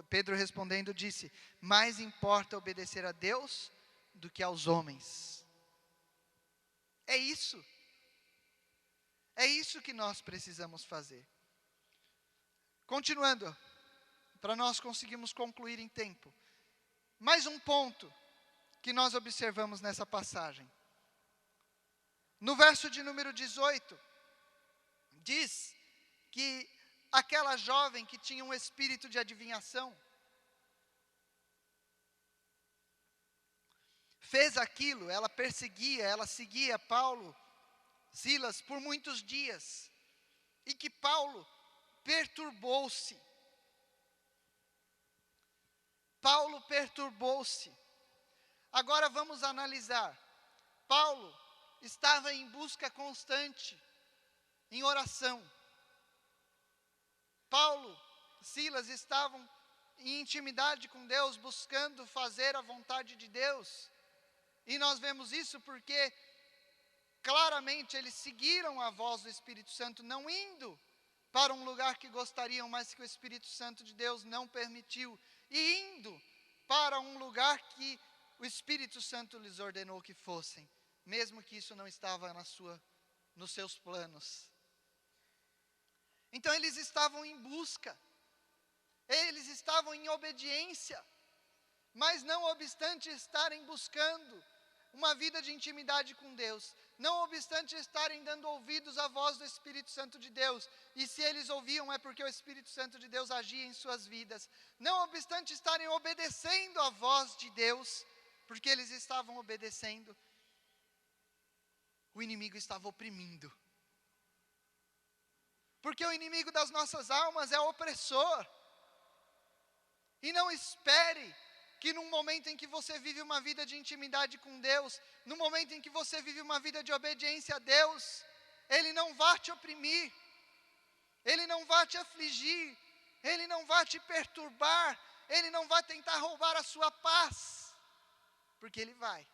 Pedro respondendo disse: mais importa obedecer a Deus do que aos homens. É isso. É isso que nós precisamos fazer. Continuando, para nós conseguirmos concluir em tempo. Mais um ponto que nós observamos nessa passagem. No verso de número 18, diz que aquela jovem que tinha um espírito de adivinhação, fez aquilo, ela perseguia, ela seguia Paulo, Silas por muitos dias, e que Paulo perturbou-se. Paulo perturbou-se. Agora vamos analisar. Paulo estava em busca constante, em oração. Paulo, Silas estavam em intimidade com Deus, buscando fazer a vontade de Deus. E nós vemos isso porque claramente eles seguiram a voz do Espírito Santo, não indo para um lugar que gostariam, mas que o Espírito Santo de Deus não permitiu, e indo para um lugar que o Espírito Santo lhes ordenou que fossem, mesmo que isso não estava nos seus planos. Então eles estavam em busca, eles estavam em obediência, mas não obstante estarem buscando uma vida de intimidade com Deus, não obstante estarem dando ouvidos à voz do Espírito Santo de Deus, e se eles ouviam é porque o Espírito Santo de Deus agia em suas vidas, não obstante estarem obedecendo à voz de Deus, porque eles estavam obedecendo, o inimigo estava oprimindo. Porque o inimigo das nossas almas é opressor. E não espere que num momento em que você vive uma vida de intimidade com Deus, no momento em que você vive uma vida de obediência a Deus, Ele não vai te oprimir, Ele não vai te afligir, Ele não vai te perturbar, Ele não vai tentar roubar a sua paz, porque Ele vai.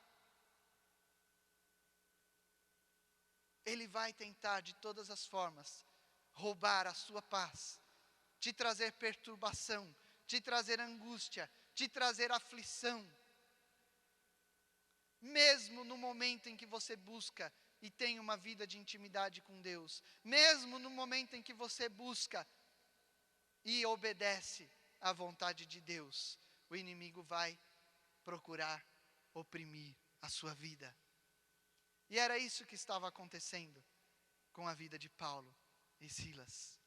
Ele vai tentar de todas as formas roubar a sua paz, te trazer perturbação, te trazer angústia, te trazer aflição. Mesmo no momento em que você busca e tem uma vida de intimidade com Deus, mesmo no momento em que você busca e obedece à vontade de Deus, o inimigo vai procurar oprimir a sua vida. E era isso que estava acontecendo com a vida de Paulo e Silas.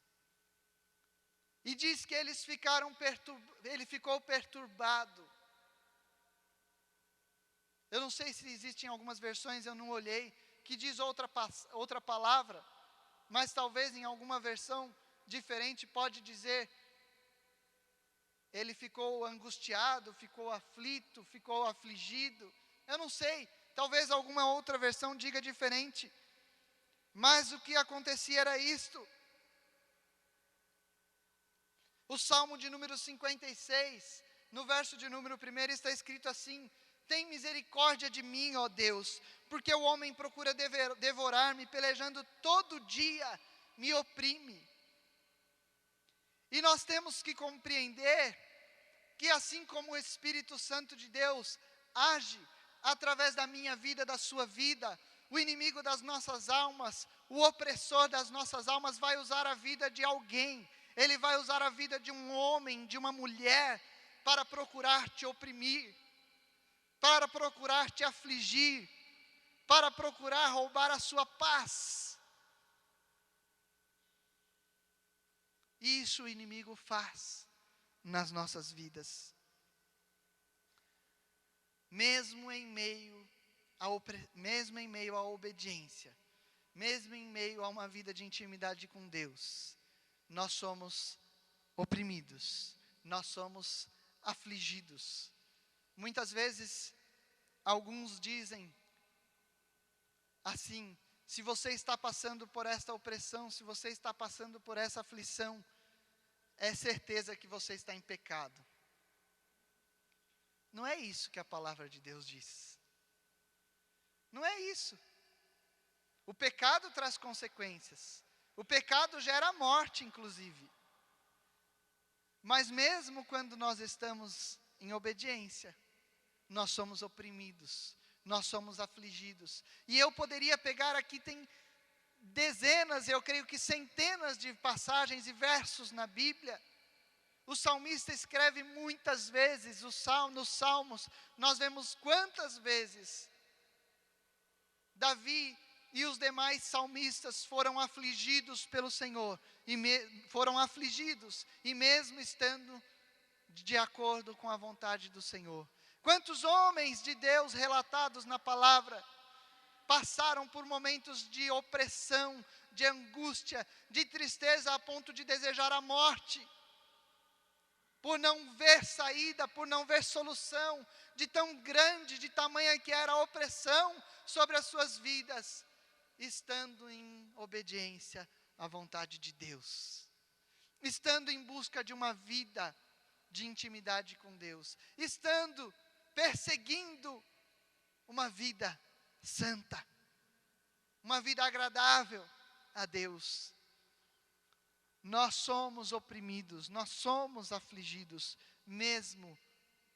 E diz que ele ficou perturbado. Eu não sei se existem algumas versões, eu não olhei, que diz outra palavra, mas talvez em alguma versão diferente pode dizer, ele ficou angustiado, ficou aflito, ficou afligido. Eu não sei, talvez alguma outra versão diga diferente. Mas o que acontecia era isto. O Salmo de número 56, no verso de número 1, está escrito assim: tem misericórdia de mim, ó Deus, porque o homem procura devorar-me, pelejando todo dia, me oprime. E nós temos que compreender que assim como o Espírito Santo de Deus age através da minha vida, da sua vida, o inimigo das nossas almas, o opressor das nossas almas vai usar a vida de alguém, Ele vai usar a vida de um homem, de uma mulher, para procurar te oprimir, para procurar te afligir, para procurar roubar a sua paz. Isso o inimigo faz nas nossas vidas. Mesmo em meio à obediência, mesmo em meio a uma vida de intimidade com Deus, nós somos oprimidos, nós somos afligidos. Muitas vezes, alguns dizem assim: se você está passando por esta opressão, se você está passando por essa aflição, é certeza que você está em pecado. Não é isso que a palavra de Deus diz. Não é isso. O pecado traz consequências. O pecado gera morte, inclusive. Mas mesmo quando nós estamos em obediência, nós somos oprimidos, nós somos afligidos. E eu poderia pegar aqui, tem dezenas, eu creio que centenas de passagens e versos na Bíblia. O salmista escreve muitas vezes, nos Salmos, nós vemos quantas vezes Davi e os demais salmistas foram afligidos pelo Senhor, foram afligidos, e mesmo estando de acordo com a vontade do Senhor. Quantos homens de Deus relatados na palavra passaram por momentos de opressão, de angústia, de tristeza, a ponto de desejar a morte, por não ver saída, por não ver solução, de tão grande, de tamanha que era a opressão sobre as suas vidas, estando em obediência à vontade de Deus, estando em busca de uma vida de intimidade com Deus, estando perseguindo uma vida santa, uma vida agradável a Deus. Nós somos oprimidos, nós somos afligidos, mesmo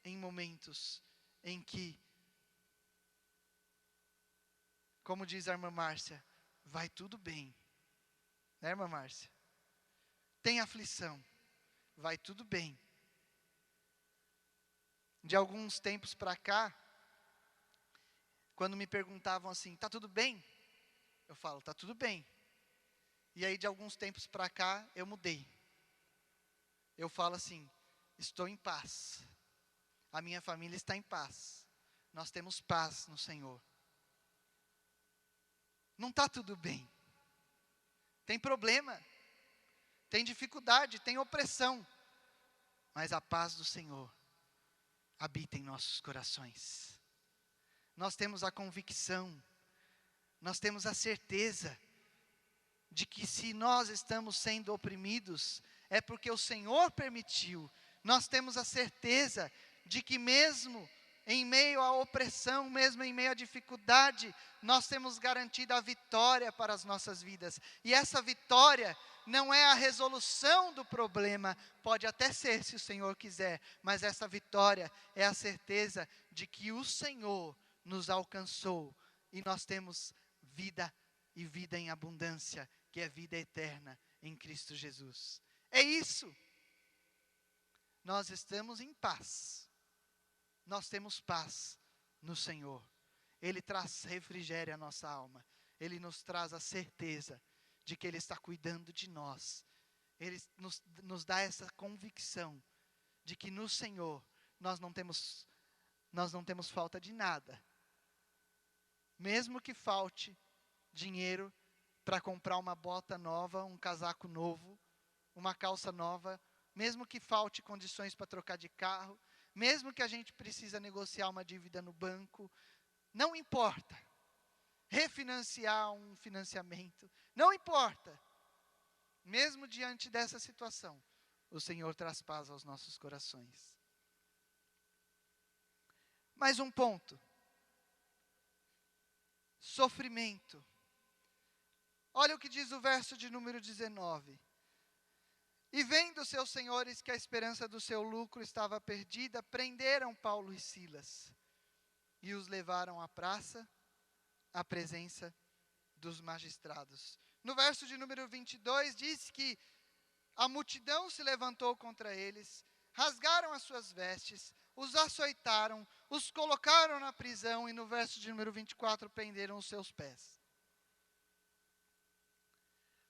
em momentos em que, como diz a irmã Márcia, vai tudo bem. Né, irmã Márcia? Tem aflição, vai tudo bem. De alguns tempos para cá, quando me perguntavam assim, está tudo bem? Eu falo, está tudo bem. E aí de alguns tempos para cá, eu mudei. Eu falo assim, estou em paz. A minha família está em paz. Nós temos paz no Senhor. Não está tudo bem. Tem problema. Tem dificuldade, tem opressão. Mas a paz do Senhor habita em nossos corações. Nós temos a convicção, nós temos a certeza de que se nós estamos sendo oprimidos, é porque o Senhor permitiu. Nós temos a certeza de que mesmo em meio à opressão, mesmo em meio à dificuldade, nós temos garantida a vitória para as nossas vidas. E essa vitória não é a resolução do problema, pode até ser se o Senhor quiser, mas essa vitória é a certeza de que o Senhor nos alcançou e nós temos vida e vida em abundância, que é vida eterna em Cristo Jesus. É isso. Nós estamos em paz. Nós temos paz no Senhor. Ele traz refrigério à nossa alma. Ele nos traz a certeza de que Ele está cuidando de nós. Ele nos dá essa convicção de que no Senhor nós não temos falta de nada. Mesmo que falte dinheiro para comprar uma bota nova, um casaco novo, uma calça nova, mesmo que falte condições para trocar de carro, mesmo que a gente precisa negociar uma dívida no banco, não importa. Refinanciar um financiamento, não importa. Mesmo diante dessa situação, o Senhor traz paz aos nossos corações. Mais um ponto. Sofrimento. Olha o que diz o verso de número 19. E vendo seus senhores que a esperança do seu lucro estava perdida, prenderam Paulo e Silas e os levaram à praça, à presença dos magistrados. No verso de número 22 diz que A multidão se levantou contra eles, rasgaram as suas vestes, os açoitaram, os colocaram na prisão e no verso de número 24 prenderam os seus pés.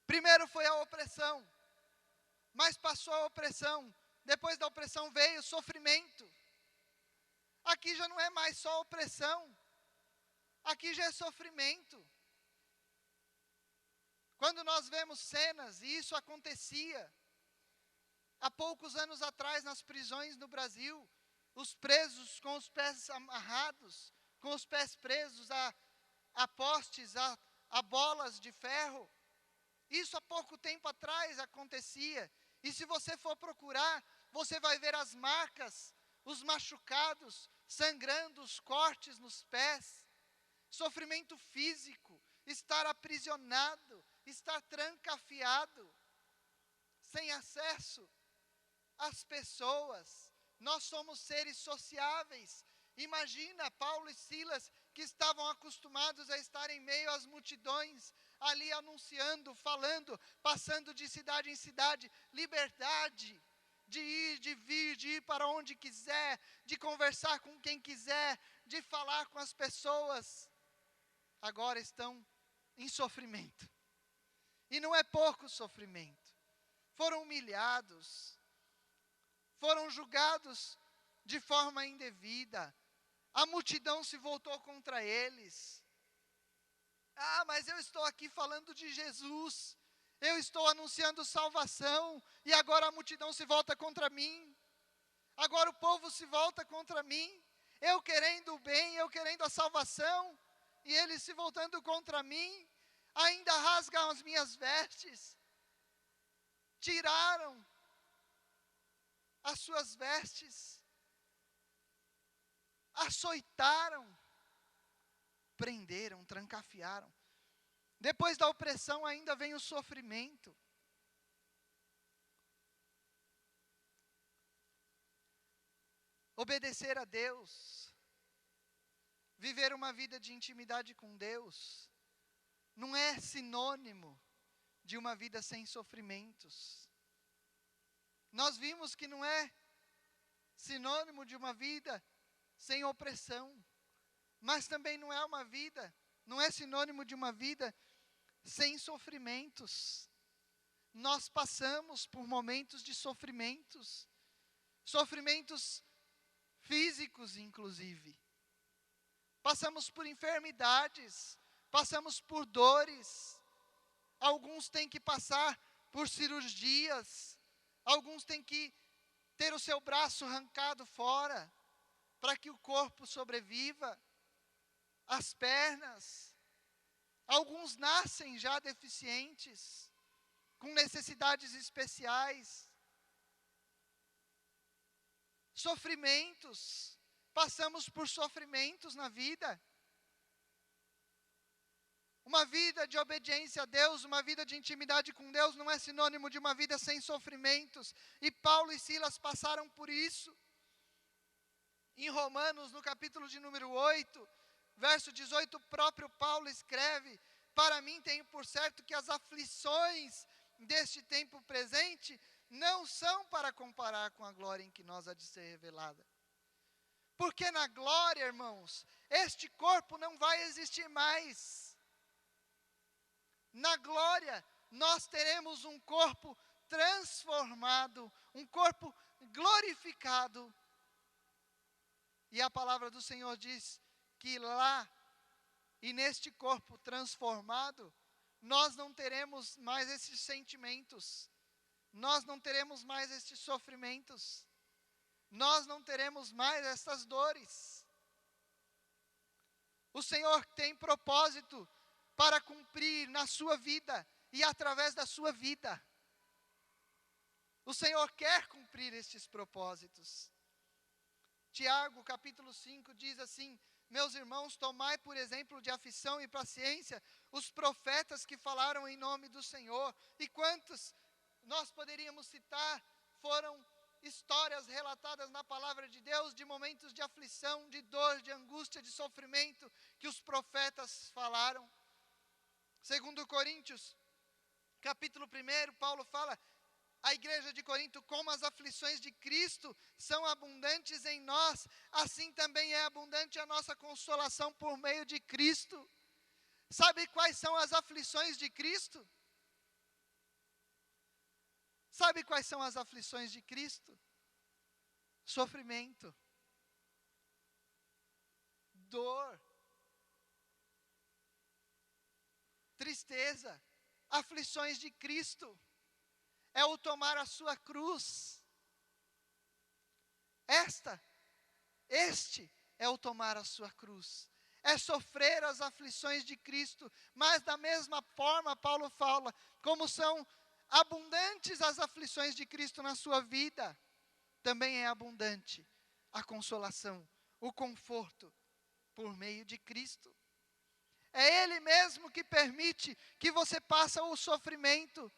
Primeiro foi a opressão, mas passou a opressão. Depois da opressão veio o sofrimento. Aqui já não é mais só opressão, aqui já é sofrimento. Quando nós vemos cenas, e isso acontecia há poucos anos atrás nas prisões no Brasil, os presos com os pés amarrados, com os pés presos a postes, a bolas de ferro. Isso há pouco tempo atrás acontecia. E se você for procurar, você vai ver as marcas, os machucados, sangrando, os cortes nos pés. Sofrimento físico, estar aprisionado, estar trancafiado, sem acesso às pessoas. Nós somos seres sociáveis. Imagina Paulo e Silas, que estavam acostumados a estar em meio às multidões, ali anunciando, falando, passando de cidade em cidade, liberdade de ir, de vir, de ir para onde quiser, de conversar com quem quiser, de falar com as pessoas. Agora estão em sofrimento. E não é pouco sofrimento. Foram humilhados, foram julgados de forma indevida. A multidão se voltou contra eles. Ah, mas eu estou aqui falando de Jesus. Eu estou anunciando salvação. E agora a multidão se volta contra mim. Agora o povo se volta contra mim. Eu querendo o bem, eu querendo a salvação. E eles se voltando contra mim. Ainda rasgam as minhas vestes. Tiraram as suas vestes. Açoitaram, prenderam, trancafiaram. Depois da opressão ainda vem o sofrimento. Obedecer a Deus, viver uma vida de intimidade com Deus, não é sinônimo de uma vida sem sofrimentos. Nós vimos que não é sinônimo de uma vida sem opressão, mas também não é sinônimo de uma vida sem sofrimentos. Nós passamos por momentos de sofrimentos físicos inclusive. Passamos por enfermidades, passamos por dores. Alguns têm que passar por cirurgias, alguns têm que ter o seu braço arrancado fora, para que o corpo sobreviva, as pernas. Alguns nascem já deficientes, com necessidades especiais. Sofrimentos, passamos por sofrimentos na vida. Uma vida de obediência a Deus, uma vida de intimidade com Deus, não é sinônimo de uma vida sem sofrimentos. E Paulo e Silas passaram por isso. Em Romanos, no capítulo de número 8, verso 18, o próprio Paulo escreve: para mim tenho por certo que as aflições deste tempo presente não são para comparar com a glória em que nós há de ser revelada. Porque na glória, irmãos, este corpo não vai existir mais. Na glória, nós teremos um corpo transformado, um corpo glorificado. E a palavra do Senhor diz que lá, e neste corpo transformado, nós não teremos mais esses sentimentos, nós não teremos mais estes sofrimentos, nós não teremos mais essas dores. O Senhor tem propósito para cumprir na sua vida e através da sua vida. O Senhor quer cumprir estes propósitos. Tiago, capítulo 5, diz assim: meus irmãos, tomai por exemplo de aflição e paciência os profetas que falaram em nome do Senhor. E quantos nós poderíamos citar foram histórias relatadas na palavra de Deus, de momentos de aflição, de dor, de angústia, de sofrimento, que os profetas falaram. Segundo Coríntios, capítulo 1, Paulo fala: a igreja de Corinto, como as aflições de Cristo são abundantes em nós, assim também é abundante a nossa consolação por meio de Cristo. Sabe quais são as aflições de Cristo? Sabe quais são as aflições de Cristo? Sofrimento, dor, tristeza, aflições de Cristo. É o tomar a sua cruz. Este é o tomar a sua cruz. É sofrer as aflições de Cristo. Mas da mesma forma, Paulo fala, como são abundantes as aflições de Cristo na sua vida, também é abundante a consolação, o conforto por meio de Cristo. É Ele mesmo que permite que você passe o sofrimento.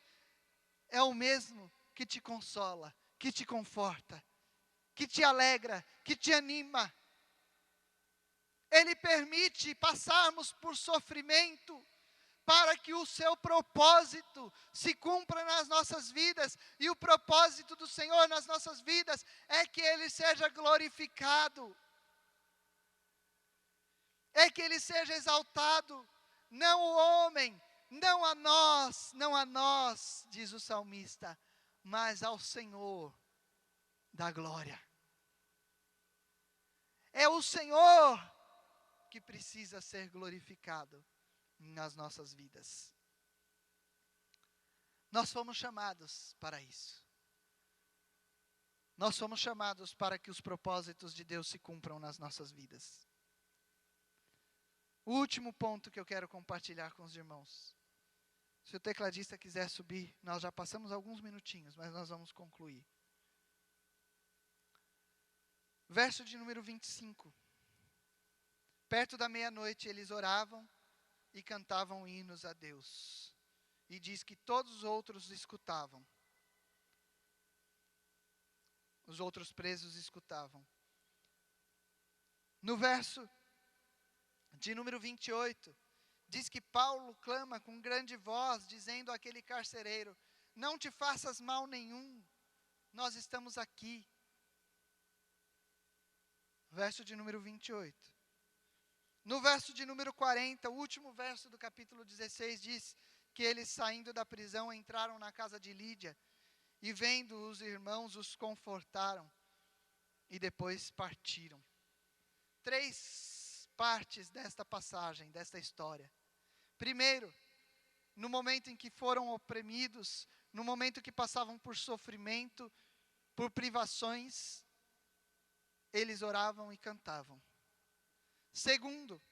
É o mesmo que te consola, que te conforta, que te alegra, que te anima. Ele permite passarmos por sofrimento para que o seu propósito se cumpra nas nossas vidas. E o propósito do Senhor nas nossas vidas é que Ele seja glorificado. É que Ele seja exaltado, não o homem, não a nós, diz o salmista, mas ao Senhor da glória. É o Senhor que precisa ser glorificado nas nossas vidas. Nós fomos chamados para isso. Nós fomos chamados para que os propósitos de Deus se cumpram nas nossas vidas. O último ponto que eu quero compartilhar com os irmãos. Se o tecladista quiser subir, nós já passamos alguns minutinhos, mas nós vamos concluir. Verso de número 25. Perto da meia-noite eles oravam e cantavam hinos a Deus. E diz que todos os outros escutavam. Os outros presos escutavam. No verso de número 28, diz que Paulo clama com grande voz, dizendo àquele carcereiro: não te faças mal nenhum, nós estamos aqui. Verso de número 28. No verso de número 40, o último verso do capítulo 16, diz que eles, saindo da prisão, entraram na casa de Lídia, e vendo os irmãos, os confortaram, e depois partiram. 3 partes desta passagem, desta história. Primeiro, no momento em que foram oprimidos, no momento que passavam por sofrimento, por privações, eles oravam e cantavam. Segundo,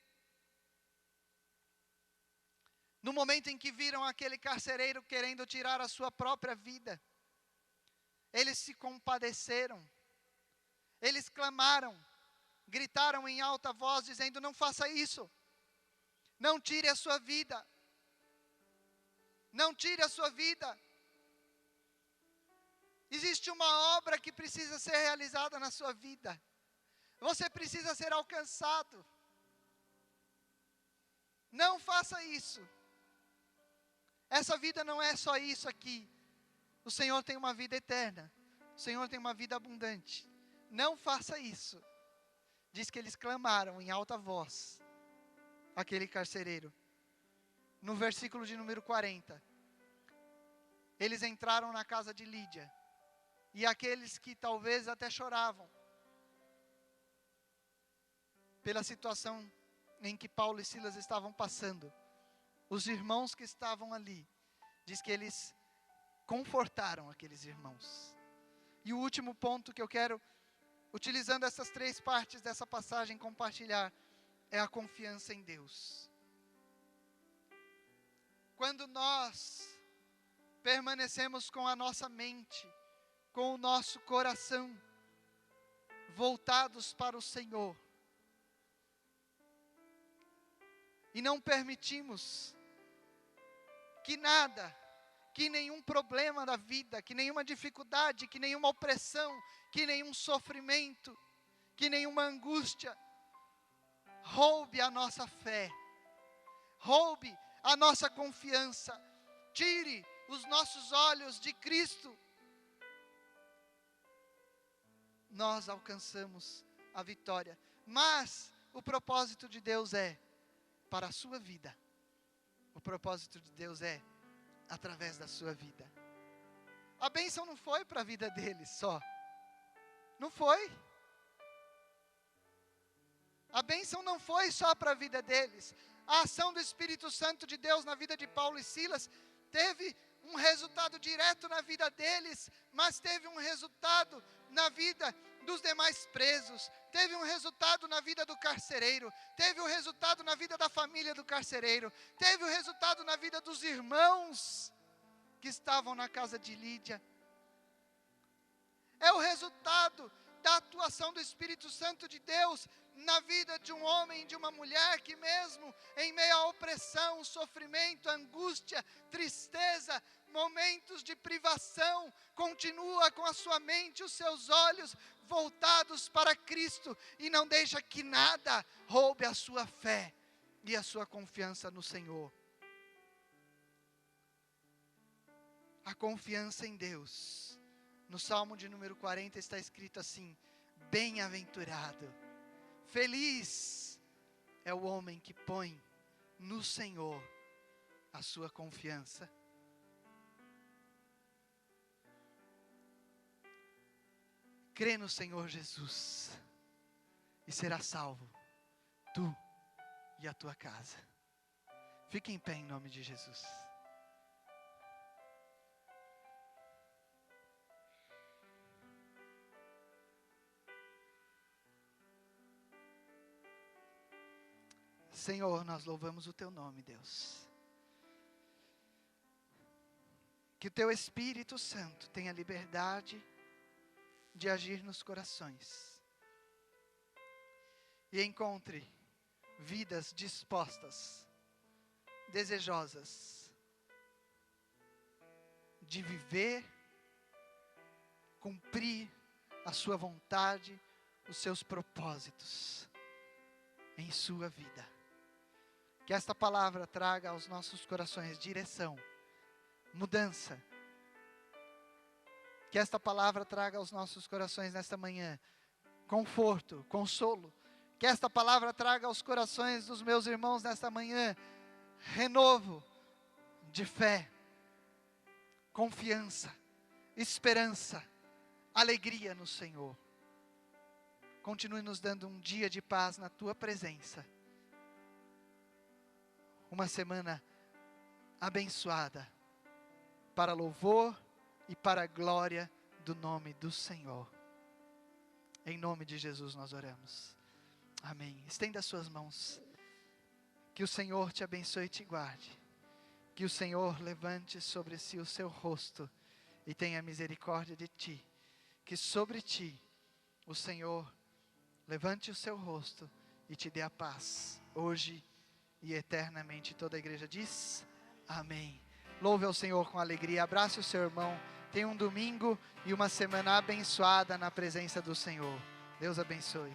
no momento em que viram aquele carcereiro querendo tirar a sua própria vida, eles se compadeceram, eles clamaram, gritaram em alta voz, dizendo: não faça isso, não tire a sua vida, não tire a sua vida. Existe uma obra que precisa ser realizada na sua vida, você precisa ser alcançado, não faça isso. Essa vida não é só isso aqui, o Senhor tem uma vida eterna, o Senhor tem uma vida abundante, não faça isso. Diz que eles clamaram em alta voz, aquele carcereiro. No versículo de número 40, eles entraram na casa de Lídia, e aqueles que talvez até choravam, pela situação em que Paulo e Silas estavam passando, os irmãos que estavam ali, diz que eles confortaram aqueles irmãos. E o último ponto que eu quero, utilizando essas 3 partes dessa passagem, compartilhar, é a confiança em Deus. Quando nós permanecemos com a nossa mente, com o nosso coração voltados para o Senhor, e não permitimos que nada, que nenhum problema da vida, que nenhuma dificuldade, que nenhuma opressão, que nenhum sofrimento, que nenhuma angústia roube a nossa fé, roube a nossa confiança, tire os nossos olhos de Cristo, nós alcançamos a vitória. Mas o propósito de Deus é para a sua vida. O propósito de Deus é através da sua vida. A bênção não foi para a vida deles só. Não foi. A bênção não foi só para a vida deles. A ação do Espírito Santo de Deus na vida de Paulo e Silas teve um resultado direto na vida deles, mas teve um resultado na vida dos demais presos, teve um resultado na vida do carcereiro, teve um resultado na vida da família do carcereiro, teve um resultado na vida dos irmãos que estavam na casa de Lídia. É o resultado da atuação do Espírito Santo de Deus na vida de um homem e de uma mulher que mesmo em meio à opressão, sofrimento, angústia, tristeza, momentos de privação, continua com a sua mente, os seus olhos voltados para Cristo e não deixa que nada roube a sua fé e a sua confiança no Senhor. A confiança em Deus. No Salmo de número 40 está escrito assim: bem-aventurado, feliz é o homem que põe no Senhor a sua confiança. Crê no Senhor Jesus e será salvo, tu e a tua casa. Fique em pé em nome de Jesus. Senhor, nós louvamos o teu nome, Deus. Que o teu Espírito Santo tenha liberdade de agir nos corações e encontre vidas dispostas, desejosas de viver, cumprir a sua vontade, os seus propósitos em sua vida. Que esta palavra traga aos nossos corações direção, mudança. Que esta palavra traga aos nossos corações nesta manhã conforto, consolo. Que esta palavra traga aos corações dos meus irmãos nesta manhã renovo de fé, confiança, esperança, alegria no Senhor. Continue nos dando um dia de paz na tua presença. Uma semana abençoada, para louvor e para a glória do nome do Senhor. Em nome de Jesus nós oramos. Amém. Estenda as suas mãos. Que o Senhor te abençoe e te guarde. Que o Senhor levante sobre si o seu rosto e tenha misericórdia de ti. Que sobre ti o Senhor levante o seu rosto e te dê a paz, hoje e eternamente. Toda a igreja diz amém. Louve ao Senhor com alegria, abrace o seu irmão, tenha um domingo e uma semana abençoada na presença do Senhor. Deus abençoe.